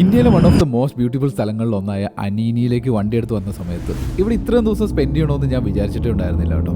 ഇന്ത്യയിലെ one of the most beautiful സ്ഥലങ്ങളിലൊന്നായ അനീനിയിലേക്ക് വണ്ടിയെടുത്ത് വന്ന സമയത്ത് ഇവിടെ ഇത്രയും ദിവസം സ്പെൻഡ് ചെയ്യണമെന്ന് ഞാൻ വിചാരിച്ചിട്ടേ ഉണ്ടായിരുന്നില്ല കേട്ടോ.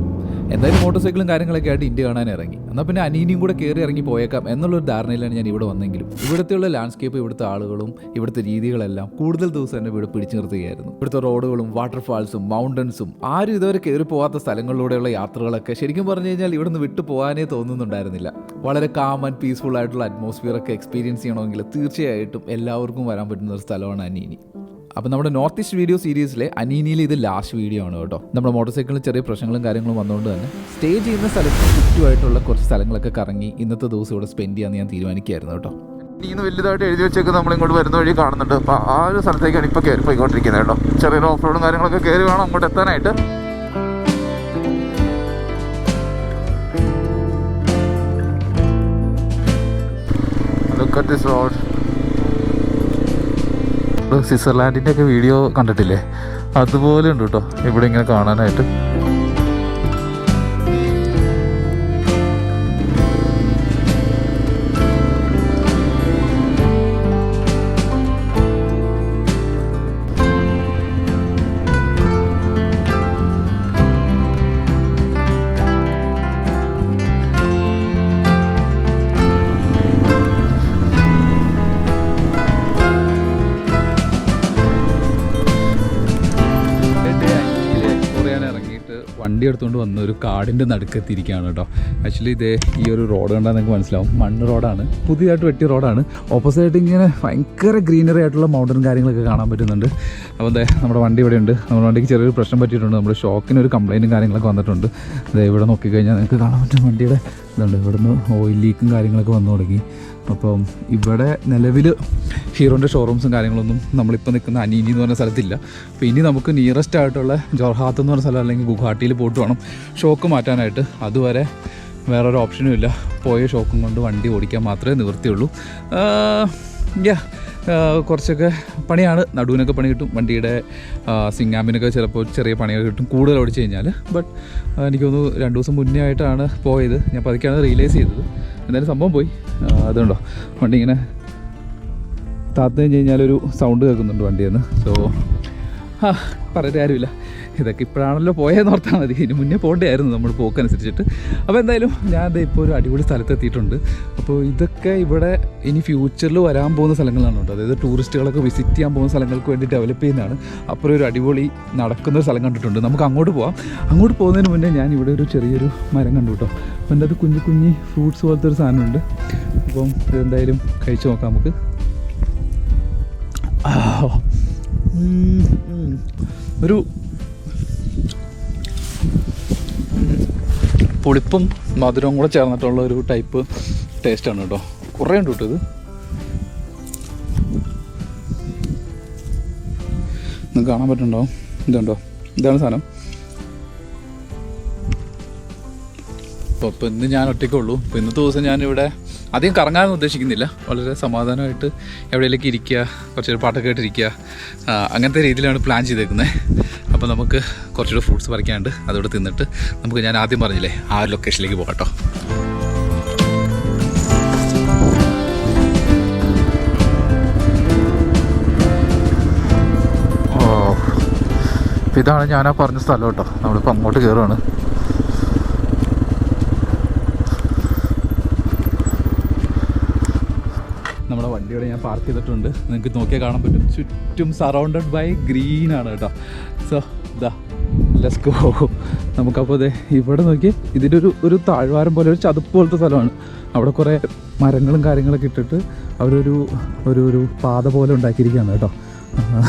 എന്തായാലും മോട്ടോർ സൈക്കിളും കാര്യങ്ങളൊക്കെ ആയിട്ട് ഇന്ത്യ കാണാൻ ഇറങ്ങി. എന്നാൽ പിന്നെ അനീനിയും കൂടെ കയറി ഇറങ്ങി പോയേക്കാം എന്നുള്ളൊരു ധാരണയിലാണ് ഞാൻ ഇവിടെ വന്നെങ്കിലും ഇവിടുത്തെയുള്ള ലാൻഡ്സ്കേപ്പ്, ഇവിടുത്തെ ആളുകളും ഇവിടുത്തെ രീതികളെല്ലാം കൂടുതൽ ദിവസം എന്നെ ഇവിടെ പിടിച്ചു നിർത്തുകയായിരുന്നു. ഇവിടുത്തെ റോഡുകളും വാട്ടർഫാൾസും മൗണ്ടൻസും ആരും ഇതുവരെ കയറി പോകാത്ത സ്ഥലങ്ങളിലൂടെയുള്ള യാത്രകളൊക്കെ ശരിക്കും പറഞ്ഞു കഴിഞ്ഞാൽ ഇവിടുന്ന് വിട്ടു പോകാനേ തോന്നുന്നുണ്ടായിരുന്നില്ല. വളരെ കാം ആൻഡ് പീസ്ഫുൾ ആയിട്ടുള്ള അറ്റ്മോസ്ഫിയർ ഒക്കെ എക്സ്പീരിയൻസ് ചെയ്യണമെങ്കിൽ തീർച്ചയായിട്ടും എല്ലാവർക്കും വരാൻ പറ്റുന്ന ഒരു സ്ഥലമാണ് അനീനി. അപ്പോൾ നമ്മുടെ നോർത്ത് ഈസ്റ്റ് വീഡിയോ സീരീസിലെ അനീനിയിൽ ഇത് ലാസ്റ്റ് വീഡിയോ ആണ് കേട്ടോ. നമ്മുടെ മോട്ടോർ സൈക്കിളിൽ ചെറിയ പ്രശ്നങ്ങളും കാര്യങ്ങളും വന്നുകൊണ്ട് തന്നെ സ്റ്റേ ചെയ്യുന്ന സ്ഥലത്ത് ചുറ്റുമായിട്ടുള്ള കുറച്ച് സ്ഥലങ്ങളൊക്കെ കറങ്ങി ഇന്നത്തെ ദിവസം ഇവിടെ സ്പെൻഡ് ചെയ്യാമെന്ന് ഞാൻ തീരുമാനിക്കുകയായിരുന്നു കേട്ടോ. ഇന്ന് വലുതായിട്ട് എഴുതി വെച്ചൊക്കെ നമ്മൾ ഇങ്ങോട്ട് വരുന്ന വഴി കാണുന്നുണ്ട്. അപ്പോൾ ആ ഒരു സ്ഥലത്തേക്കാണ് ഇപ്പോൾ കയറി പോയിക്കൊണ്ടിരിക്കുന്നത് കേട്ടോ. ചെറിയൊരു ഓഫ് റോഡും കാര്യങ്ങളൊക്കെ കയറി വേണം അങ്ങോട്ട് എത്താനായിട്ട്. Look at this road. സ്വിറ്റ്സർലാൻഡിൻ്റെ ഒക്കെ വീഡിയോ കണ്ടിട്ടില്ലേ, അതുപോലെ ഉണ്ട് കേട്ടോ ഇവിടെ ഇങ്ങനെ കാണാനായിട്ട്. വണ്ടി എടുത്തുകൊണ്ട് വന്ന ഒരു കാടിൻ്റെ നടുക്കെത്തിയിരിക്കുകയാണ് കേട്ടോ. ആക്ച്വലി ഇതേ ഈ ഒരു റോഡ് കണ്ടാൽ നിങ്ങൾക്ക് മനസ്സിലാവും, മണ്ണ് റോഡാണ്, പുതിയതായിട്ട് വെട്ടിയ റോഡാണ്. ഓപ്പോസിറ്റായിട്ട് ഇങ്ങനെ ഭയങ്കര ഗ്രീനറി ആയിട്ടുള്ള മൗണ്ടൻ കാര്യങ്ങളൊക്കെ കാണാൻ പറ്റുന്നുണ്ട്. അപ്പോൾ അതെ നമ്മുടെ വണ്ടി ഇവിടെ ഉണ്ട്. നമ്മുടെ വണ്ടിക്ക് ചെറിയൊരു പ്രശ്നം പറ്റിയിട്ടുണ്ട്. നമ്മുടെ ഷോക്കിന് ഒരു കംപ്ലയിൻറ്റും കാര്യങ്ങളൊക്കെ വന്നിട്ടുണ്ട്. അതെ ഇവിടെ നോക്കിക്കഴിഞ്ഞാൽ നിങ്ങൾക്ക് കാണാൻ പറ്റും വണ്ടിയുടെ ഇതുണ്ട്. ഇവിടുന്ന് ഓയിൽ ലീക്കും കാര്യങ്ങളൊക്കെ വന്നു തുടങ്ങി. അപ്പം ഇവിടെ നിലവിൽ ഹീറോൻ്റെ ഷോറൂംസും കാര്യങ്ങളൊന്നും നമ്മളിപ്പോൾ നിൽക്കുന്ന അനീനി എന്ന് പറഞ്ഞ സ്ഥലത്തില്ല. അപ്പോൾ ഇനി നമുക്ക് നിയറസ്റ്റ് ആയിട്ടുള്ള ജോർഹാത്ത് എന്ന് പറഞ്ഞ സ്ഥലം അല്ലെങ്കിൽ ഗുവാഹട്ടിയിൽ പോയിട്ട് വേണം ഷോക്ക് മാറ്റാനായിട്ട്. അതുവരെ വേറൊരു ഓപ്ഷനും ഇല്ല. പോയ ഷോക്കും കൊണ്ട് വണ്ടി ഓടിക്കാൻ മാത്രമേ നിവൃത്തിയുള്ളൂ. കുറച്ചൊക്കെ പണിയാണ്, നടുവിനൊക്കെ പണി കിട്ടും, വണ്ടിയുടെ സിങ്ങാമിനൊക്കെ ചിലപ്പോൾ ചെറിയ പണിയൊക്കെ കിട്ടും കൂടുതൽ ഓടിച്ചു കഴിഞ്ഞാൽ. ബട്ട് എനിക്കൊന്ന് 2 ദിവസം മുന്നേ ആയിട്ടാണ് പോയത്. ഞാൻ പതുക്കെയാണ് റിയലൈസ് ചെയ്തത്. എന്തായാലും സംഭവം പോയി. അതുകൊണ്ടോ വണ്ടി ഇങ്ങനെ താത്തു കഴിഞ്ഞ് കഴിഞ്ഞാലൊരു സൗണ്ട് കേൾക്കുന്നുണ്ട് വണ്ടിയിൽ നിന്ന്. സോ പറഞ്ഞിട്ട് കാര്യമില്ല, ഇതൊക്കെ ഇപ്പോഴാണല്ലോ പോയെന്ന് ഓർത്താൽ മതി. ഇനി മുന്നേ പോകേണ്ടതായിരുന്നു നമ്മൾ പോക്കനുസരിച്ചിട്ട്. അപ്പോൾ എന്തായാലും ഞാൻ ഇപ്പോൾ ഒരു അടിപൊളി സ്ഥലത്തെത്തിയിട്ടുണ്ട്. അപ്പോൾ ഇതൊക്കെ ഇവിടെ ഇനി ഫ്യൂച്ചറിൽ വരാൻ പോകുന്ന സ്ഥലങ്ങളാണ് കേട്ടോ. അതായത് ടൂറിസ്റ്റുകളൊക്കെ വിസിറ്റ് ചെയ്യാൻ പോകുന്ന സ്ഥലങ്ങൾക്ക് വേണ്ടി ഡെവലപ്പ് ചെയ്യുന്നതാണ്. അപ്പോൾ ഒരു അടിപൊളി നടക്കുന്ന ഒരു സ്ഥലം കണ്ടിട്ടുണ്ട്. നമുക്ക് അങ്ങോട്ട് പോകാം. അങ്ങോട്ട് പോകുന്നതിന് മുന്നേ ഞാൻ ഇവിടെ ഒരു ചെറിയൊരു മരം കണ്ടു കേട്ടോ. അപ്പോൾ എൻ്റെ അത് കുഞ്ഞു കുഞ്ഞി ഫ്രൂട്ട്സ് പോലത്തെ ഒരു സാധനമുണ്ട്. അപ്പം ഇതെന്തായാലും കഴിച്ചു നോക്കാം നമുക്ക്. ഒരു പുളിപ്പും മധുരവും കൂടെ ചേർന്നിട്ടുള്ള ഒരു ടൈപ്പ് ടേസ്റ്റാണ് കേട്ടോ. കുറേ ഉണ്ട് കേട്ടോ ഇത്. നിങ്ങൾക്ക് കാണാൻ പറ്റുന്നുണ്ടോ? ഇതുണ്ടോ, ഇതാണ് സാധനം. അപ്പോൾ ഇന്ന് ഞാൻ ഒറ്റയ്ക്കുള്ളൂ. അപ്പോൾ ഇന്നത്തെ ദിവസം ഞാനിവിടെ അധികം കറങ്ങാനൊന്നും ഉദ്ദേശിക്കുന്നില്ല. വളരെ സമാധാനമായിട്ട് എവിടെയെങ്കിലേക്ക് ഇരിക്കുക, കുറച്ചൊരു പാട്ടൊക്കെ കേട്ടിരിക്കുക, അങ്ങനത്തെ രീതിയിലാണ് പ്ലാൻ ചെയ്തേക്കുന്നത്. അപ്പോൾ നമുക്ക് കുറച്ചുകൂടെ ഫ്രൂട്ട്സ് പറിക്കാനുണ്ട്. അതോടെ തിന്നിട്ട് നമുക്ക് ഞാൻ ആദ്യം പറഞ്ഞില്ലേ ആ ഒരു ലൊക്കേഷനിലേക്ക് പോകാം കേട്ടോ. ഇതാണ് ഞാനാ പറഞ്ഞ സ്ഥലം കേട്ടോ. നമ്മളിപ്പോൾ അങ്ങോട്ട് കയറുകയാണ്. നമ്മുടെ വണ്ടിയോടെ ഞാൻ പാർക്ക് ചെയ്തിട്ടുണ്ട്. നിങ്ങൾക്ക് നോക്കിയാൽ കാണാൻ പറ്റും, ചുറ്റും സറൗണ്ടഡ് ബൈ ഗ്രീനാണ് കേട്ടോ. സോ ഇതാ ലെറ്റ്സ് ഗോ. നമുക്കപ്പോൾ അതെ ഇവിടെ നോക്കി, ഇതിൻ്റെ ഒരു താഴ്വാരം പോലെ ഒരു ചതുപ്പ് പോലത്തെ സ്ഥലമാണ്. അവിടെ കുറേ മരങ്ങളും കാര്യങ്ങളൊക്കെ ഇട്ടിട്ട് അവരൊരു പാത പോലെ ഉണ്ടാക്കിയിരിക്കുകയാണ് കേട്ടോ.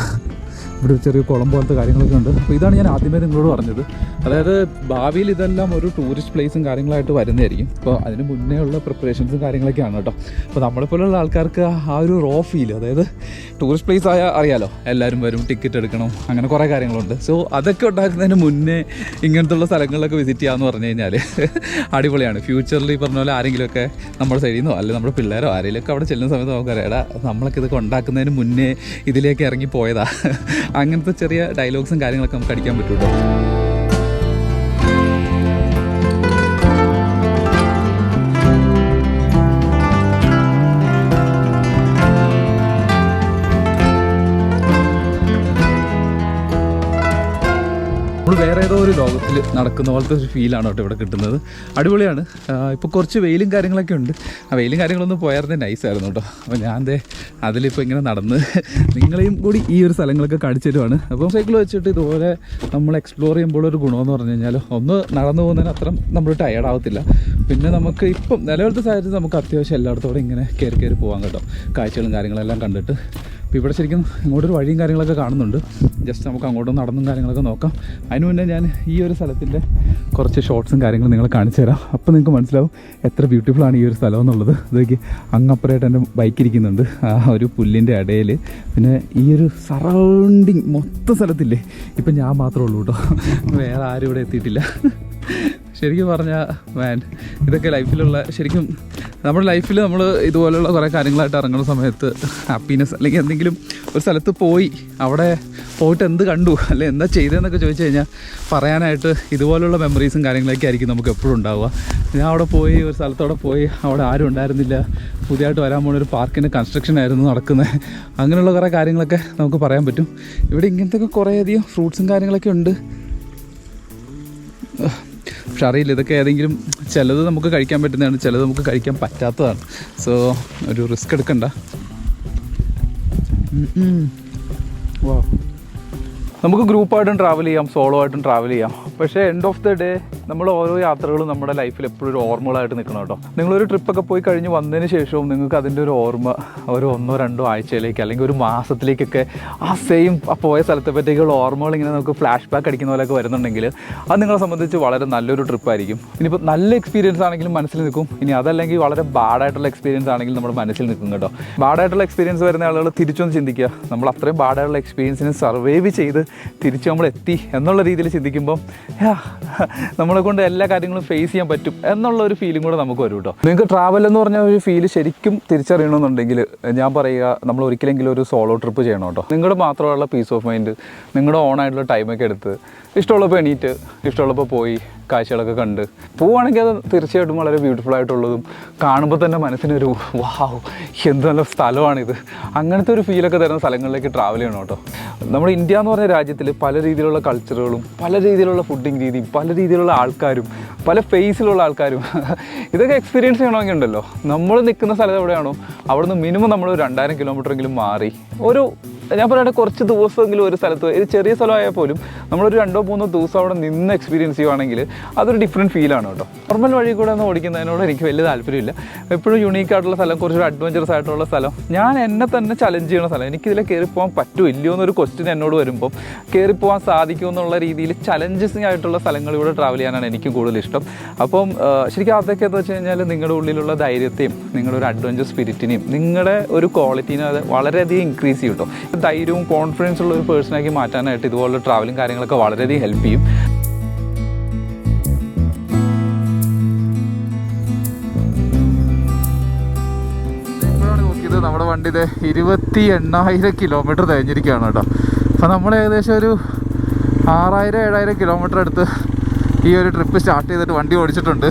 ഇവിടെ ഒരു ചെറിയ കുളം പോലത്തെ കാര്യങ്ങളൊക്കെ ഉണ്ട്. അപ്പോൾ ഇതാണ് ഞാൻ ആദ്യമേ നിങ്ങളോട് പറഞ്ഞത്. അതായത് ഭാവിയിൽ ഇതെല്ലാം ഒരു ടൂറിസ്റ്റ് പ്ലേസും കാര്യങ്ങളായിട്ട് വരുന്നതായിരിക്കും. അപ്പോൾ അതിന് മുന്നേ ഉള്ള പ്രിപ്പറേഷൻസും കാര്യങ്ങളൊക്കെയാണ് കേട്ടോ. അപ്പോൾ നമ്മളെപ്പോലുള്ള ആൾക്കാർക്ക് ആ ഒരു റോ ഫീൽ, അതായത് ടൂറിസ്റ്റ് പ്ലേസ് ആയാൽ അറിയാലോ, എല്ലാവരും വരും, ടിക്കറ്റ് എടുക്കണം, അങ്ങനെ കുറേ കാര്യങ്ങളുണ്ട്. സോ അതൊക്കെ ഉണ്ടാക്കുന്നതിന് മുന്നേ ഇങ്ങനത്തുള്ള സ്ഥലങ്ങളിലൊക്കെ വിസിറ്റ് ചെയ്യാമെന്ന് പറഞ്ഞു കഴിഞ്ഞാൽ അടിപൊളിയാണ്. ഫ്യൂച്ചറിൽ ഈ പറഞ്ഞ പോലെ ആരെങ്കിലുമൊക്കെ നമ്മുടെ സൈഡിൽ നിന്നോ അല്ലെങ്കിൽ നമ്മുടെ പിള്ളേരോ ആരെങ്കിലുമൊക്കെ അവിടെ ചെല്ലുന്ന സമയത്ത് നമുക്കറിയാം, എടാ നമ്മളൊക്കെ ഇതൊക്കെ ഉണ്ടാക്കുന്നതിന് മുന്നേ ഇതിലേക്ക് ഇറങ്ങി പോയതാ. അങ്ങനത്തെ ചെറിയ ഡയലോഗ്സും കാര്യങ്ങളൊക്കെ നമുക്ക് അടിക്കാൻ പറ്റും കേട്ടോ. വേറെ ഏതോ ഒരു ലോകത്തിൽ നടക്കുന്ന പോലത്തെ ഒരു ഫീലാണ് കേട്ടോ ഇവിടെ കിട്ടുന്നത്. അടിപൊളിയാണ്. ഇപ്പോൾ കുറച്ച് വെയിലും കാര്യങ്ങളൊക്കെ ഉണ്ട്. ആ വെയിലും കാര്യങ്ങളൊന്നും പോയായിരുന്നേ നൈസായിരുന്നു കേട്ടോ. അപ്പോൾ ഞാൻ അതിലിപ്പോൾ ഇങ്ങനെ നടന്ന് നിങ്ങളെയും കൂടി ഈ ഒരു സ്ഥലങ്ങളൊക്കെ കാണിച്ചു തരുവാണ്. അപ്പോൾ സൈക്കിൾ വെച്ചിട്ട് ഇതുപോലെ നമ്മൾ എക്സ്പ്ലോർ ചെയ്യുമ്പോൾ ഒരു ഗുണമെന്ന് പറഞ്ഞു കഴിഞ്ഞാൽ ഒന്ന് നടന്നു പോകുന്നതിന് അത്ര നമ്മൾ ടയർഡാവത്തില്ല. പിന്നെ നമുക്ക് ഇപ്പം നിലവിലത്തെ സാഹചര്യത്തിൽ നമുക്ക് അത്യാവശ്യം എല്ലായിടത്തോടെ ഇങ്ങനെ കയറി പോകാൻ കേട്ടോ, കാഴ്ചകളും കാര്യങ്ങളെല്ലാം കണ്ടിട്ട്. അപ്പോൾ ഇവിടെ ശരിക്കും ഇങ്ങോട്ടൊരു വഴിയും കാര്യങ്ങളൊക്കെ കാണുന്നുണ്ട്. ജസ്റ്റ് നമുക്ക് അങ്ങോട്ടും നടന്നും കാര്യങ്ങളൊക്കെ നോക്കാം. അതിന് മുന്നേ ഞാൻ ഈ ഒരു സ്ഥലത്തിൻ്റെ കുറച്ച് ഷോർട്സും കാര്യങ്ങളും നിങ്ങളെ കാണിച്ചു തരാം. അപ്പോൾ നിങ്ങൾക്ക് മനസ്സിലാവും എത്ര ബ്യൂട്ടിഫുള്ളാണ് ഈ ഒരു സ്ഥലം എന്നുള്ളത്. ഇതൊക്കെ അങ്ങപ്പുറമായിട്ട് എൻ്റെ ബൈക്ക് ഇരിക്കുന്നുണ്ട് ആ ഒരു പുല്ലിൻ്റെ ഇടയിൽ. പിന്നെ ഈ ഒരു സറൗണ്ടിങ് മൊത്തം സ്ഥലത്തില്ലേ, ഇപ്പം ഞാൻ മാത്രമേ ഉള്ളൂ കേട്ടോ, വേറെ ആരും ഇവിടെ എത്തിയിട്ടില്ല. ശരിക്കും പറഞ്ഞാൽ ഇതൊക്കെ ലൈഫിലുള്ള ശരിക്കും നമ്മുടെ ലൈഫിൽ നമ്മൾ ഇതുപോലെയുള്ള കുറേ കാര്യങ്ങളായിട്ട് ഇറങ്ങുന്ന സമയത്ത് ഹാപ്പിനെസ് അല്ലെങ്കിൽ എന്തെങ്കിലും ഒരു സ്ഥലത്ത് പോയി അവിടെ പോയിട്ട് എന്ത് കണ്ടു അല്ലെ എന്താ ചെയ്തതെന്നൊക്കെ ചോദിച്ചു കഴിഞ്ഞാൽ പറയാനായിട്ട് ഇതുപോലുള്ള മെമ്മറീസും കാര്യങ്ങളൊക്കെ ആയിരിക്കും നമുക്ക് എപ്പോഴും ഉണ്ടാവുക. ഞാൻ അവിടെ പോയി ഒരു സ്ഥലത്തോടെ പോയി അവിടെ ആരും ഉണ്ടായിരുന്നില്ല, പുതിയതായിട്ട് വരാൻ പോകുന്ന ഒരു പാർക്കിൻ്റെ കൺസ്ട്രക്ഷൻ ആയിരുന്നു നടക്കുന്നത്, അങ്ങനെയുള്ള കുറേ കാര്യങ്ങളൊക്കെ നമുക്ക് പറയാൻ പറ്റും. ഇവിടെ ഇങ്ങനത്തെ കുറേയധികം ഫ്രൂട്ട്സും കാര്യങ്ങളൊക്കെ ഉണ്ട്. പക്ഷെ അറിയില്ല, ഇതൊക്കെ ഏതെങ്കിലും ചിലത് നമുക്ക് കഴിക്കാൻ പറ്റുന്നതാണ്, ചിലത് നമുക്ക് കഴിക്കാൻ പറ്റാത്തതാണ്. സോ ഒരു റിസ്ക് എടുക്കണ്ട. വാ, നമുക്ക് ഗ്രൂപ്പായിട്ടും ട്രാവൽ ചെയ്യാം, സോളോ ആയിട്ടും ട്രാവൽ ചെയ്യാം. പക്ഷേ എൻഡ് ഓഫ് ദ ഡേ നമ്മൾ ഓരോ യാത്രകളും നമ്മുടെ ലൈഫിൽ എപ്പോഴും ഒരു ഓർമ്മകളായിട്ട് നിൽക്കണം കേട്ടോ. നിങ്ങളൊരു ട്രിപ്പൊക്കെ പോയി കഴിഞ്ഞ് വന്നതിന് ശേഷവും നിങ്ങൾക്ക് അതിൻ്റെ ഒരു ഓർമ്മ ഒരു 1-2 ആഴ്ചയിലേക്ക് അല്ലെങ്കിൽ ഒരു മാസത്തിലേക്കൊക്കെ ആ സെയിം പോയ സ്ഥലത്തെ പറ്റിയുള്ള ഓർമ്മകൾ ഇങ്ങനെ നമുക്ക് ഫ്ലാഷ് ബാക്ക് അടിക്കുന്ന പോലെയൊക്കെ വരുന്നുണ്ടെങ്കിൽ അത് നിങ്ങളെ സംബന്ധിച്ച് വളരെ നല്ലൊരു ട്രിപ്പായിരിക്കും. ഇനിയിപ്പോൾ നല്ല എക്സ്പീരിയൻസ് ആണെങ്കിലും മനസ്സിൽ നിൽക്കും, ഇനി അതല്ലെങ്കിൽ വളരെ ബാഡായിട്ടുള്ള എക്സ്പീരിയൻസ് ആണെങ്കിൽ നമ്മുടെ മനസ്സിൽ നിൽക്കും കേട്ടോ. ബാഡായിട്ടുള്ള എക്സ്പീരിയൻസ് വരുന്ന ആളുകൾ തിരിച്ചൊന്ന് ചിന്തിക്കുക, നമ്മൾ അത്രയും ബാഡായിട്ടുള്ള എക്സ്പീരിയൻസിനെ സർവൈവ് ചെയ്ത് തിരിച്ച് നമ്മൾ എത്തി എന്നുള്ള രീതിയിൽ ചിന്തിക്കുമ്പം നമ്മളെ കൊണ്ട് എല്ലാ കാര്യങ്ങളും ഫേസ് ചെയ്യാൻ പറ്റും എന്നുള്ള ഒരു ഫീലും കൂടെ നമുക്ക് വരും കേട്ടോ. നിങ്ങൾക്ക് ട്രാവൽ എന്ന് പറഞ്ഞ ഒരു ഫീല് ശരിക്കും തിരിച്ചറിയണമെന്നുണ്ടെങ്കിൽ ഞാൻ പറയുക, നമ്മൾ ഒരിക്കലെങ്കിലും ഒരു സോളോ ട്രിപ്പ് ചെയ്യണം കേട്ടോ. നിങ്ങളുടെ മാത്രമുള്ള പീസ് ഓഫ് മൈൻഡ്, നിങ്ങളുടെ ഓൺ ആയിട്ടുള്ള ടൈമൊക്കെ എടുത്ത് ഇഷ്ടമുള്ളപ്പോൾ എണീറ്റ് ഇഷ്ടമുള്ളപ്പോൾ പോയി കാഴ്ചകളൊക്കെ കണ്ട് പോവുകയാണെങ്കിൽ അത് തീർച്ചയായിട്ടും വളരെ ബ്യൂട്ടിഫുൾ ആയിട്ടുള്ളതും കാണുമ്പോൾ തന്നെ മനസ്സിനൊരു വാവ് എന്ത് നല്ല സ്ഥലമാണിത്, അങ്ങനത്തെ ഒരു ഫീലൊക്കെ തരുന്ന സ്ഥലങ്ങളിലേക്ക് ട്രാവൽ ചെയ്യണം കേട്ടോ. നമ്മുടെ ഇന്ത്യ എന്ന് പറഞ്ഞ രാജ്യത്തിൽ പല രീതിയിലുള്ള കൾച്ചറുകളും പല രീതിയിലുള്ള ഫുഡിങ് രീതിയും പല രീതിയിലുള്ള ആൾക്കാരും പല ഫേസിലുള്ള ആൾക്കാരും ഇതൊക്കെ എക്സ്പീരിയൻസ് ചെയ്യണമെങ്കിൽ ഉണ്ടല്ലോ, നമ്മൾ നിൽക്കുന്ന സ്ഥലത്ത് എവിടെയാണോ അവിടുന്ന് മിനിമം നമ്മൾ 2000 കിലോമീറ്ററെങ്കിലും മാറി ഒരു ഞാൻ പറയട്ടെ കുറച്ച് ദിവസമെങ്കിലും ഒരു സ്ഥലത്ത്, ഇത് ചെറിയ സ്ഥലമായാൽ പോലും നമ്മളൊരു 2-3 ദിവസം അവിടെ നിന്ന് എക്സ്പീരിയൻസ് ചെയ്യുവാണെങ്കിൽ അതൊരു ഡിഫറെൻറ്റ് ഫീലാണ് കേട്ടോ. നോർമൽ വഴി കൂടെ ഒന്ന് ഓടിക്കുന്നതിനോട് എനിക്ക് വലിയ താല്പര്യമില്ല. എപ്പോഴും യുണീക്ക് ആയിട്ടുള്ള സ്ഥലം, കുറച്ചൊരു അഡ്വഞ്ചറസ് ആയിട്ടുള്ള സ്ഥലം, ഞാൻ എന്നെ തന്നെ ചലഞ്ച് ചെയ്യുന്ന സ്ഥലം, എനിക്കിതിൽ കയറിപ്പോകാൻ പറ്റുമോ ഇല്ലയോ എന്നൊരു ക്വസ്റ്റ്യൻ എന്നോട് വരുമ്പം കയറിപ്പോകാൻ സാധിക്കുമോ എന്നുള്ള രീതിയിൽ ചലഞ്ചസിങ് ആയിട്ടുള്ള സ്ഥലങ്ങളിലൂടെ ട്രാവൽ ചെയ്യാനാണ് എനിക്ക് കൂടുതൽ ഇഷ്ടം. അപ്പം ശരിക്കും അതൊക്കെ എന്ന് വെച്ച് കഴിഞ്ഞാൽ നിങ്ങളുടെ ഉള്ളിലുള്ള ധൈര്യത്തെയും നിങ്ങളുടെ ഒരു അഡ്വഞ്ചർ സ്പിരിറ്റിനെയും നിങ്ങളുടെ ഒരു ക്വാളിറ്റീനെ അത് വളരെയധികം ഇൻക്രീസ് ചെയ്യും കേട്ടോ. ധൈര്യവും കോൺഫിഡൻസ് ഉള്ള ഒരു പേഴ്സണാക്കി മാറ്റാനായിട്ട് ഇതുപോലുള്ള ട്രാവലിംഗ് കാര്യങ്ങളൊക്കെ വളരെയധികം ഹെൽപ്പ് ചെയ്യും. ഇപ്പോഴാണ് നോക്കിയത് നമ്മുടെ വണ്ടി 28,000 കിലോമീറ്റർ കഴിഞ്ഞിരിക്കുകയാണ് കേട്ടോ. അപ്പോൾ നമ്മൾ ഏകദേശം ഒരു 6,000-7,000 കിലോമീറ്റർ അടുത്ത് ഈ ഒരു ട്രിപ്പ് സ്റ്റാർട്ട് ചെയ്തിട്ട് വണ്ടി ഓടിച്ചിട്ടുണ്ട്.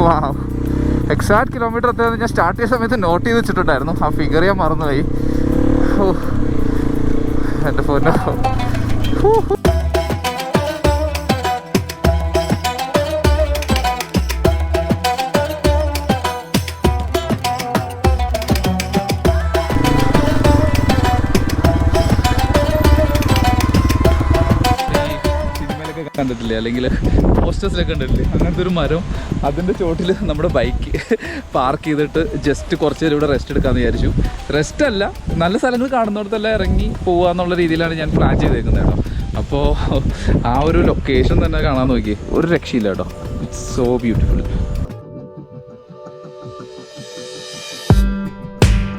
വാവ്, എക്സാക്ട് കിലോമീറ്റർ എത്രയാണെന്ന് ഞാൻ സ്റ്റാർട്ട് ചെയ്ത സമയത്ത് നോട്ട് ചെയ്ത് വെച്ചിട്ടുണ്ടായിരുന്നു, ആ ഫിഗർ ഞാൻ മറന്നുപോയി. എൻ്റെ ഫോണിൻ്റെ കണ്ടിട്ടില്ലേ, അല്ലെങ്കിൽ പോസ്റ്റേഴ്സിലൊക്കെ കണ്ടിട്ടില്ലേ, അങ്ങനത്തെ ഒരു മരം, അതിൻ്റെ ചോട്ടിൽ നമ്മുടെ ബൈക്ക് പാർക്ക് ചെയ്തിട്ട് ജസ്റ്റ് കുറച്ച് നേരം ഇവിടെ റെസ്റ്റ് എടുക്കാമെന്ന് വിചാരിച്ചു. റെസ്റ്റ് അല്ല, നല്ല സ്ഥലങ്ങൾ കാണുന്നിടത്തെല്ലാം ഇറങ്ങി പോകുക എന്നുള്ള രീതിയിലാണ് ഞാൻ പ്ലാൻ ചെയ്തേക്കുന്നത് കേട്ടോ. അപ്പോൾ ആ ഒരു ലൊക്കേഷൻ തന്നെ കാണാൻ നോക്കി ഒരു രക്ഷയില്ല കേട്ടോ. It's so beautiful.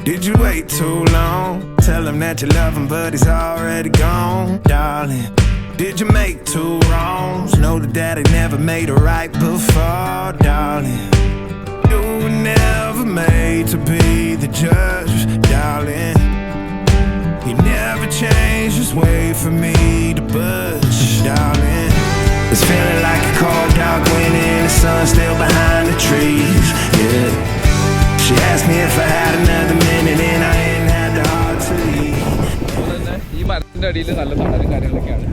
Did you wait too long? Tell him that you love him but he's already gone, darling. Did you make 2 wrongs? Know that daddy never made it right before, darling. You were never made to be the judge, darling. He never changed, just wait for me to budge, darling. It's feeling like a cold dark winter and the sun still behind the trees, yeah. She asked me if I had another minute and I ain't had the heart to leave. ഈ മരത്തിൽ മരത്തിൻ്റെ അടിയിൽ നല്ല തണലും കാര്യങ്ങളൊക്കെയാണ്.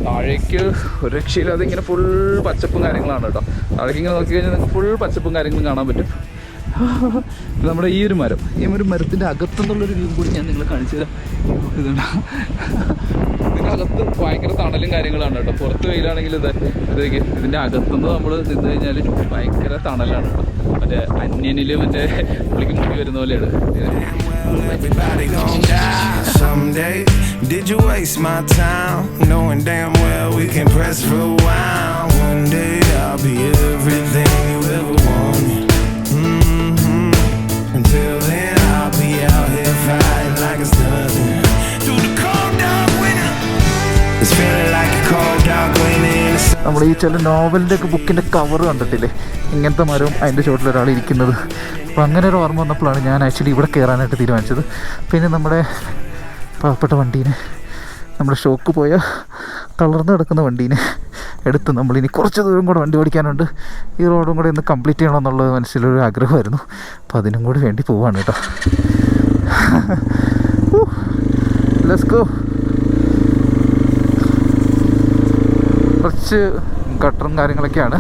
താഴേക്ക് ഒരു രക്ഷയില്ലാതെ ഇങ്ങനെ ഫുൾ പച്ചപ്പും കാര്യങ്ങളാണ് കേട്ടോ. താഴേക്ക് ഇങ്ങനെ നോക്കി കഴിഞ്ഞാൽ നിങ്ങൾക്ക് ഫുൾ പച്ചപ്പും കാര്യങ്ങളും കാണാൻ പറ്റും. നമ്മുടെ ഈ ഒരു മരത്തിൻ്റെ അകത്തുനിന്നുള്ളൊരു വ്യൂ കൂടി ഞാൻ നിങ്ങളെ കാണിച്ചു തരാം. ഇതുണ്ട്, ഇതിനകത്ത് ഭയങ്കര തണലും കാര്യങ്ങളാണ് കേട്ടോ. പുറത്ത് വെയിലാണെങ്കിൽ ഇതിൻ്റെ അകത്തുനിന്ന് നമ്മൾ നിന്ന് കഴിഞ്ഞാൽ ഭയങ്കര തണലാണ് കേട്ടോ. മറ്റേ അന്യനിൽ മറ്റേ പുള്ളിക്ക് മുടി വരുന്ന പോലെയാണ്. Everybody gon' die someday. Did you waste my time knowing damn well we can press rewind? One day I'll be everything you ever wanted. Until then I'll be out here fighting like it's nothing. Through the cold dark winter, it's feeling like a cold dark winter. നമ്മൾ ഈ ചില നോവലിൻ്റെ ഒക്കെ ബുക്കിൻ്റെ cover കണ്ടിട്ടില്ലേ, ഇങ്ങനത്തെ മരവും അതിൻ്റെ ചുവട്ടിൽ ഒരാൾ ഇരിക്കുന്നത്. അപ്പോൾ അങ്ങനെ ഒരു ഓർമ്മ വന്നപ്പോഴാണ് ഞാൻ ആക്ച്വലി ഇവിടെ കയറാനായിട്ട് തീരുമാനിച്ചത്. പിന്നെ നമ്മുടെ പാവപ്പെട്ട വണ്ടീനെ, നമ്മുടെ ഷോക്ക് പോയ തളർന്ന് കിടക്കുന്ന വണ്ടീനെ എടുത്ത് നമ്മളിനി കുറച്ച് ദൂരം കൂടെ വണ്ടി ഓടിക്കാനുണ്ട്. ഈ റോഡും കൂടെ ഒന്ന് കംപ്ലീറ്റ് ചെയ്യണമെന്നുള്ളത് മനസ്സിലൊരു ആഗ്രഹമായിരുന്നു. അപ്പോൾ അതിനും കൂടി വേണ്ടി പോവാണ് കേട്ടോ. Let's go. കുറച്ച് ഗട്ടറും കാര്യങ്ങളൊക്കെയാണ്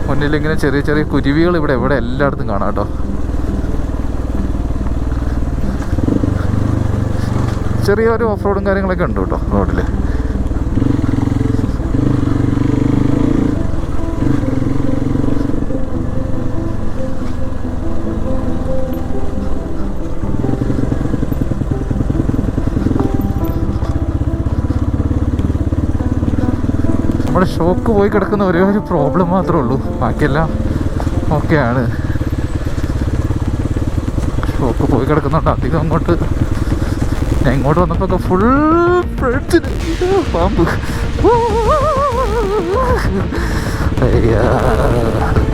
മുന്നിലിങ്ങനെ. ചെറിയ ചെറിയ കുരുവികൾ ഇവിടെ എല്ലായിടത്തും കാണാം കേട്ടോ. ചെറിയൊരു ഓഫ് റോഡും കാര്യങ്ങളൊക്കെ ഉണ്ട് കേട്ടോ റോഡിൽ. നമ്മുടെ ഷോക്ക് പോയി കിടക്കുന്ന ഒരേ ഒരു പ്രോബ്ലം മാത്രമേ ഉള്ളൂ, ബാക്കിയെല്ലാം ഓക്കെയാണ്. ഷോക്ക് പോയി കിടക്കുന്നുണ്ട്. അധികം അങ്ങോട്ട് ഞാൻ ഇങ്ങോട്ട് വന്നപ്പോൾ ഒക്കെ ഫുൾ പാമ്പ്.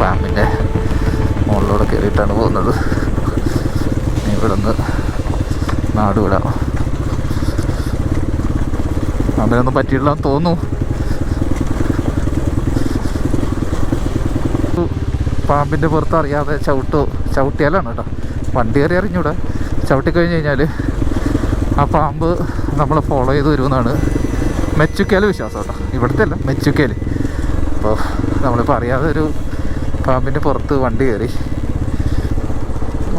പാമ്പിൻ്റെ മുകളിലൂടെ കയറിയിട്ടാണ് പോകുന്നത്. ഇവിടെ നിന്ന് നാട് വിടാം. പാമ്പിനൊന്നും പറ്റിയിട്ടില്ലെന്ന് തോന്നുന്നു. പാമ്പിൻ്റെ പുറത്ത് അറിയാതെ ചവിട്ടിയാലാണ് കേട്ടോ. വണ്ടി കയറി അറിഞ്ഞൂടെ, ചവിട്ടിക്കഴിഞ്ഞ് കഴിഞ്ഞാൽ ആ പാമ്പ് നമ്മളെ ഫോളോ ചെയ്ത് വരുമെന്നാണ് മെച്ചുക്കേൽ വിശ്വാസം കേട്ടോ. ഇവിടുത്തെ അല്ല, മെച്ചുക്കേൽ. അപ്പോൾ നമ്മളിപ്പോൾ അറിയാതെ ഒരു പാമ്പിൻ്റെ പുറത്ത് വണ്ടി കയറി.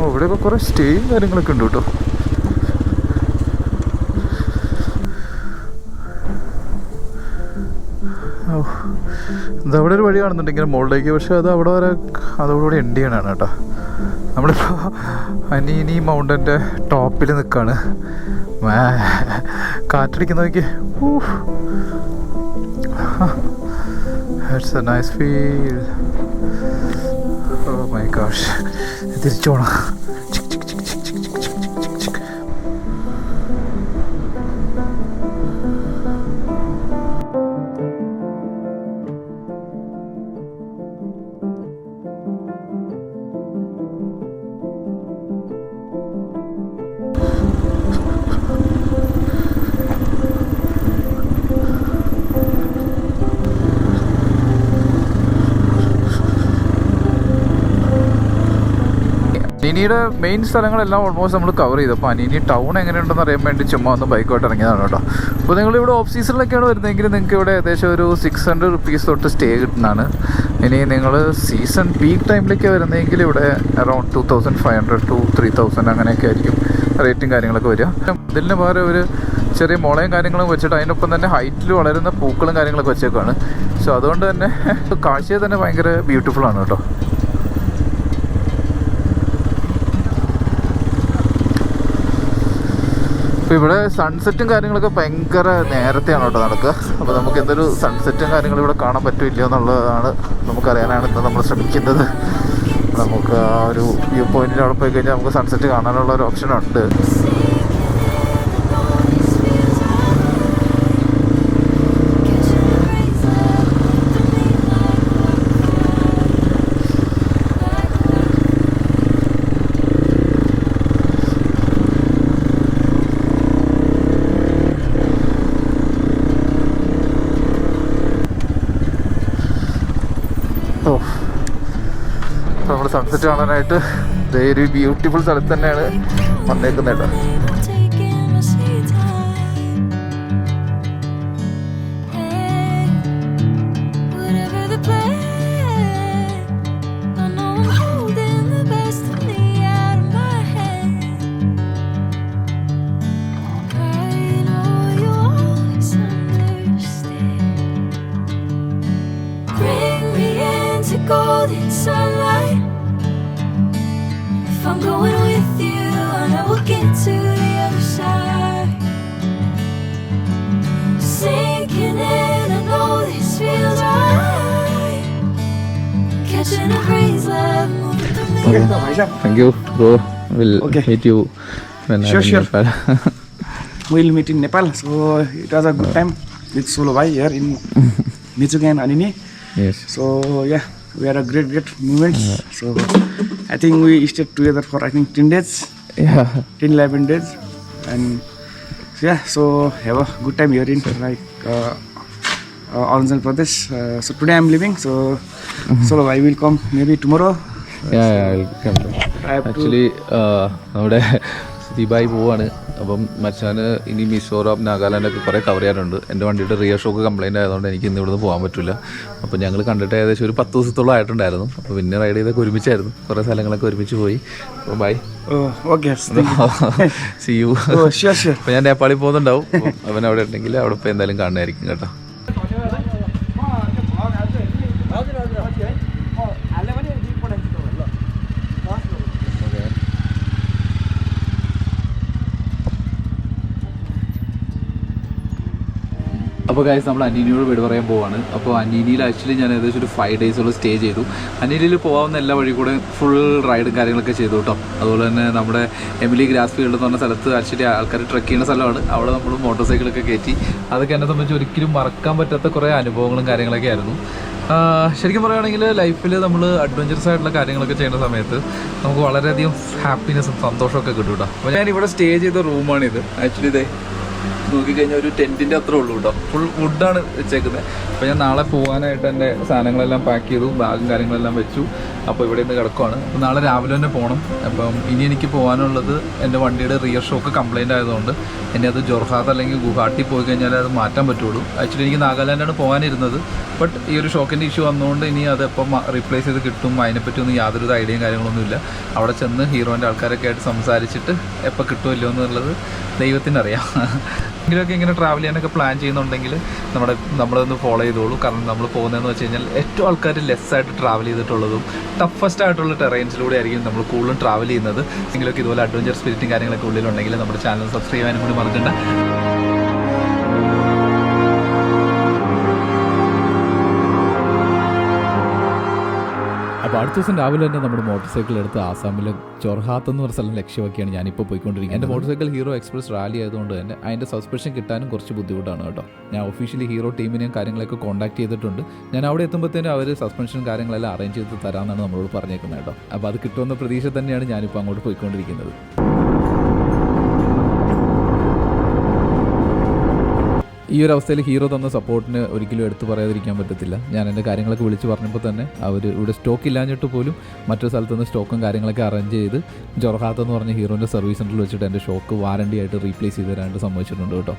ഇവിടെയൊക്കെ കുറേ സ്റ്റേയും കാര്യങ്ങളൊക്കെ ഉണ്ട് കേട്ടോ. ഇതവിടെ ഒരു വഴി കാണുന്നുണ്ടെങ്കിൽ മുകളിലേക്ക്, പക്ഷെ അത് അവിടെ വരെ അതോടുകൂടി എൻഡ് ചെയ്യണതാണ് കേട്ടോ. നമ്മളിപ്പോൾ അനീനി മൗണ്ടൻ്റെ ടോപ്പിൽ നിൽക്കുകയാണ്. കാറ്റടിക്കുന്നതൊക്കെ it's a nice feel. Oh my gosh. തിരിച്ചു പോണം. അനീനിയുടെ മെയിൻ സ്ഥലങ്ങളെല്ലാം ഓൾമോസ്റ്റ് നമ്മൾ കവർ ചെയ്തു. അപ്പോൾ അനീനി ടൗൺ എങ്ങനെയുണ്ടെന്ന് അറിയാൻ വേണ്ടി ചുമ്മാ ഒന്ന് ബൈക്കോട്ട് ഇറങ്ങിയതാണ് കേട്ടോ. അപ്പോൾ നിങ്ങളിവിടെ ഓഫ് സീസണിലൊക്കെയാണ് വരുന്നതെങ്കിൽ നിങ്ങൾക്ക് ഇവിടെ ഏകദേശം ഒരു 600 rupees തൊട്ട് സ്റ്റേ കിട്ടുന്നതാണ്. ഇനി നിങ്ങൾ സീസൺ പീക്ക് ടൈമിലേക്ക് വരുന്നതെങ്കിൽ ഇവിടെ അറൗണ്ട് 2500 to 3000 അങ്ങനെയൊക്കെ ആയിരിക്കും റേറ്റും കാര്യങ്ങളൊക്കെ വരിക. ഇതിന് പകരം ഒരു ചെറിയ മുളയും കാര്യങ്ങളും വെച്ചിട്ട് അതിനൊപ്പം തന്നെ ഹൈറ്റിൽ വളരുന്ന പൂക്കളും കാര്യങ്ങളൊക്കെ വെച്ചേക്കാണ്. സോ അതുകൊണ്ട് തന്നെ കാഴ്ചയെ തന്നെ ഭയങ്കര ബ്യൂട്ടിഫുള്ളാണ് കേട്ടോ. അപ്പോൾ ഇവിടെ സൺസെറ്റും കാര്യങ്ങളൊക്കെ ഭയങ്കര നേരത്തെയാണ് കേട്ടോ നടക്കുക. അപ്പോൾ നമുക്ക് എന്തൊരു സൺസെറ്റും കാര്യങ്ങളും ഇവിടെ കാണാൻ പറ്റില്ല എന്നുള്ളതാണ് നമുക്കറിയാനാണ് ഇന്ന് നമ്മൾ ശ്രമിക്കുന്നത്. നമുക്ക് ആ ഒരു വ്യൂ പോയിന്റിൽ അവിടെ പോയി കഴിഞ്ഞാൽ നമുക്ക് സൺസെറ്റ് കാണാനുള്ള ഒരു ഓപ്ഷൻ ഉണ്ട്. നമ്മൾ സൺസെറ്റ് കാണാനായിട്ട് ഒരു ബ്യൂട്ടിഫുൾ സ്ഥലത്ത് തന്നെയാണ് വന്നേക്കുന്നത് കേട്ടോ. sunlight. If I'm going with you, I know we'll get to the other side. Sinking in, I know this feels right. Catching a breeze, love moving through me. Thank you, bro. We'll Okay. meet you when I'm in Sure. Nepal. We'll meet in Nepal. So it was a good time with Solo Bhai here in Michoacan, Anini. Yes. So yeah, we had a great moments. So I think we stayed together for 10 days, Yeah. 11 days, and yeah, so have a good time here in Arunachal Pradesh. So today I'm leaving. So Solo Bhai will come maybe tomorrow. I'll come back. I have to. Actually നമ്മുടെ ദീപായി പോവാണ്. അപ്പം മച്ചാന് ഇനി മിസോറാം നാഗാലാൻഡൊക്കെ കുറേ cover ചെയ്യാനുണ്ട്. എൻ്റെ വണ്ടിയുടെ rear shock complaint ആയതുകൊണ്ട് എനിക്ക് ഇന്ന് ഇവിടുന്ന് പോകാൻ പറ്റില്ല. അപ്പോൾ ഞങ്ങൾ കണ്ടിട്ട് ഏകദേശം ഒരു 10 ദിവസത്തോളം ആയിട്ടുണ്ടായിരുന്നു. അപ്പോൾ പിന്നെ റൈഡ് ചെയ്തൊക്കെ ഒരുമിച്ചായിരുന്നു, കുറേ സ്ഥലങ്ങളൊക്കെ ഒരുമിച്ച് പോയി. അപ്പോൾ bye, Okay. See you. Sure. അപ്പോൾ ഞാൻ നേപ്പാളിൽ പോകുന്നുണ്ടാവും. അവൻ അവിടെ ഉണ്ടെങ്കിൽ അവിടെ ഇപ്പോൾ എന്തായാലും കാണുന്നതായിരിക്കും കേട്ടോ. അപ്പോൾ ഗൈസ് നമ്മൾ അനീനിയോട് വീട് പറയാൻ പോവാണ്. അപ്പോൾ അനീനിയിൽ ആക്ച്വലി ഞാൻ ഏകദേശം ഒരു 5 ഡേയ്സോളം സ്റ്റേ ചെയ്തു. അനീനിയിൽ പോകാവുന്ന എല്ലാ വഴി കൂടെ ഫുൾ റൈഡും കാര്യങ്ങളൊക്കെ ചെയ്തു കേട്ടോ. അതുപോലെ തന്നെ നമ്മുടെ എമിലി ഗ്രാസ് ഫീൽഡ് എന്ന് പറഞ്ഞ സ്ഥലത്ത് ആക്ച്വലി ആൾക്കാർ ട്രെക്ക് ചെയ്യുന്ന സ്ഥലമാണ്. അവിടെ നമ്മൾ മോട്ടോർ സൈക്കിളൊക്കെ കയറ്റി. അതൊക്കെ എന്നെ സംബന്ധിച്ച് ഒരിക്കലും മറക്കാൻ പറ്റാത്ത കുറേ അനുഭവങ്ങളും കാര്യങ്ങളൊക്കെ ആയിരുന്നു. ശരിക്കും പറയുകയാണെങ്കിൽ ലൈഫിൽ നമ്മൾ അഡ്വഞ്ചറസ് ആയിട്ടുള്ള കാര്യങ്ങളൊക്കെ ചെയ്യുന്ന സമയത്ത് നമുക്ക് വളരെയധികം ഹാപ്പിനെസ്സും സന്തോഷമൊക്കെ കിട്ടും കേട്ടോ. അപ്പോൾ ഞാൻ ഇവിടെ സ്റ്റേ ചെയ്ത റൂമാണിത്. ആക്ച്വലി ഇതേ നോക്കിക്കഴിഞ്ഞാൽ ഒരു ടെൻറ്റിൻ്റെ അത്രേ ഉള്ളൂ കേട്ടോ. ഫുൾ വുഡാണ് വെച്ചേക്കുന്നത്. അപ്പോൾ ഞാൻ നാളെ പോകാനായിട്ട് എൻ്റെ സാധനങ്ങളെല്ലാം പാക്ക് ചെയ്തു, ബാഗും കാര്യങ്ങളെല്ലാം വെച്ചു. അപ്പോൾ ഇവിടെ നിന്ന് കിടക്കുവാണ്. അപ്പോൾ നാളെ രാവിലെ തന്നെ പോകണം. അപ്പം ഇനി എനിക്ക് പോകാനുള്ളത് എൻ്റെ വണ്ടിയുടെ റിയർ ഷോക്ക് കംപ്ലൈൻ്റ് ആയതുകൊണ്ട് എന്നെ അത് ജോർഹാത്ത് അല്ലെങ്കിൽ ഗുവാഹട്ടി പോയി കഴിഞ്ഞാൽ അത് മാറ്റാൻ പറ്റുള്ളൂ. ആക്ച്വലി എനിക്ക് നാഗാലാൻഡാണ് പോകാനിരുന്നത്. ബട്ട് ഈ ഒരു ഷോക്കിൻ്റെ ഇഷ്യൂ വന്നുകൊണ്ട് ഇനി അത് എപ്പം റീപ്ലേസ് ചെയ്ത് കിട്ടും അതിനെപ്പറ്റിയൊന്നും യാതൊരു ഐഡിയയും കാര്യങ്ങളൊന്നുമില്ല. അവിടെ ചെന്ന് ഹീറോൻ്റെ ആൾക്കാരൊക്കെ ആയിട്ട് സംസാരിച്ചിട്ട് എപ്പോൾ കിട്ടുമല്ലോ എന്നുള്ളത് ദൈവത്തിനറിയാം. എങ്കിലൊക്കെ ഇങ്ങനെ ട്രാവൽ ചെയ്യാനൊക്കെ പ്ലാൻ ചെയ്യുന്നുണ്ടെങ്കിൽ നമ്മളതൊന്ന് ഫോളോ ചെയ്തോളൂ. കാരണം നമ്മൾ പോകുന്നതെന്ന് വെച്ച് കഴിഞ്ഞാൽ ഏറ്റവും ആൾക്കാർ ലെസ്സായിട്ട് ട്രാവൽ ചെയ്തിട്ടുള്ളതും ടഫസ്റ്റ് ആയിട്ടുള്ള ടെറൈൻസിലൂടെ ആയിരിക്കും നമ്മൾ കൂടുതലും ട്രാവൽ ചെയ്യുന്നത്. എങ്കിലൊക്കെ ഇതുപോലെ അഡ്വഞ്ചർ സ്പിരിറ്റും കാര്യങ്ങളൊക്കെ ഉള്ളിലുണ്ടെങ്കിൽ നമ്മുടെ ചാനൽ സബ്സ്ക്രൈബ് ചെയ്യാനും കൂടി മറക്കണ്ട. അപ്പോൾ അടുത്ത ദിവസം രാവിലെ തന്നെ നമ്മുടെ മോട്ടോർ സൈക്കിൾ എടുത്ത് ആസാമിലെ ജോർഹാത്ത് എന്ന് പറഞ്ഞ സ്ഥലം ലക്ഷ്യമാക്കിയാണ് ഞാനിപ്പോൾ പോയിക്കൊണ്ടിരിക്കുന്നത്. എൻ്റെ motor cycle hero express rally ആയതുകൊണ്ട് തന്നെ അതിൻ്റെ സസ്പെൻഷൻ കിട്ടാനും കുറച്ച് ബുദ്ധിമുട്ടാണ് കേട്ടോ. ഞാൻ ഒഫീഷ്യലി ഹീറോ ടീമിനെയും കാര്യങ്ങളൊക്കെ കോൺടാക്ട് ചെയ്തിട്ടുണ്ട്. ഞാൻ അവിടെ എത്തുമ്പോഴത്തേനും അവർ സസ്പെൻഷൻ കാര്യങ്ങളെല്ലാം അറേഞ്ച് ചെയ്ത് തരാമെന്നാണ് നമ്മളോട് പറഞ്ഞേക്കുന്നത് കേട്ടോ. അപ്പോൾ അത് കിട്ടുമെന്ന പ്രതീക്ഷ തന്നെയാണ് ഞാനിപ്പോൾ അങ്ങോട്ട് പോയിക്കൊണ്ടിരിക്കുന്നത്. ഈ ഒരു അവസ്ഥയിൽ ഹീറോ തന്ന സപ്പോർട്ടിന് ഒരിക്കലും എടുത്തു പറയാതിരിക്കാൻ പറ്റത്തില്ല. ഞാൻ എൻ്റെ കാര്യങ്ങളൊക്കെ വിളിച്ച് പറഞ്ഞപ്പോൾ തന്നെ അവർ ഇവിടെ സ്റ്റോക്ക് ഇല്ലാഞ്ഞിട്ട് പോലും മറ്റൊരു സ്ഥലത്തു നിന്ന് സ്റ്റോക്കും കാര്യങ്ങളൊക്കെ അറേഞ്ച് ചെയ്ത് ജോർഹാത്ത് എന്ന് പറഞ്ഞ ഹീറോൻ്റെ സർവീസ് സെൻറ്ററിൽ വെച്ചിട്ട് എൻ്റെ ഷോക്ക് വാറണ്ടി ആയിട്ട് റീപ്ലേസ് ചെയ്ത് തരാനായിട്ട് സമ്മതിച്ചിട്ടുണ്ട് കേട്ടോ.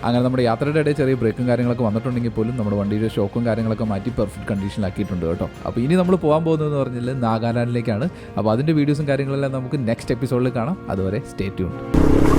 അങ്ങനെ നമ്മുടെ യാത്രയുടെ ഇടയിൽ ചെറിയ ബ്രേക്കും കാര്യങ്ങളൊക്കെ വന്നിട്ടുണ്ടെങ്കിൽ പോലും നമ്മുടെ വണ്ടിയുടെ ഷോക്കും കാര്യങ്ങളൊക്കെ മാറ്റി പെർഫെക്റ്റ് കണ്ടീഷനിലാക്കിയിട്ടുണ്ട് കേട്ടോ. അപ്പോൾ ഇനി നമ്മൾ പോകാൻ പോകുന്നതെന്ന് പറഞ്ഞാൽ നാഗാലാൻഡിലേക്കാണ്. അപ്പോൾ അതിൻ്റെ വീഡിയോസും കാര്യങ്ങളെല്ലാം നമുക്ക് നെക്സ്റ്റ് എപ്പിസോഡിൽ കാണാം. അതുവരെ സ്റ്റേ ട്യൂൺഡ്.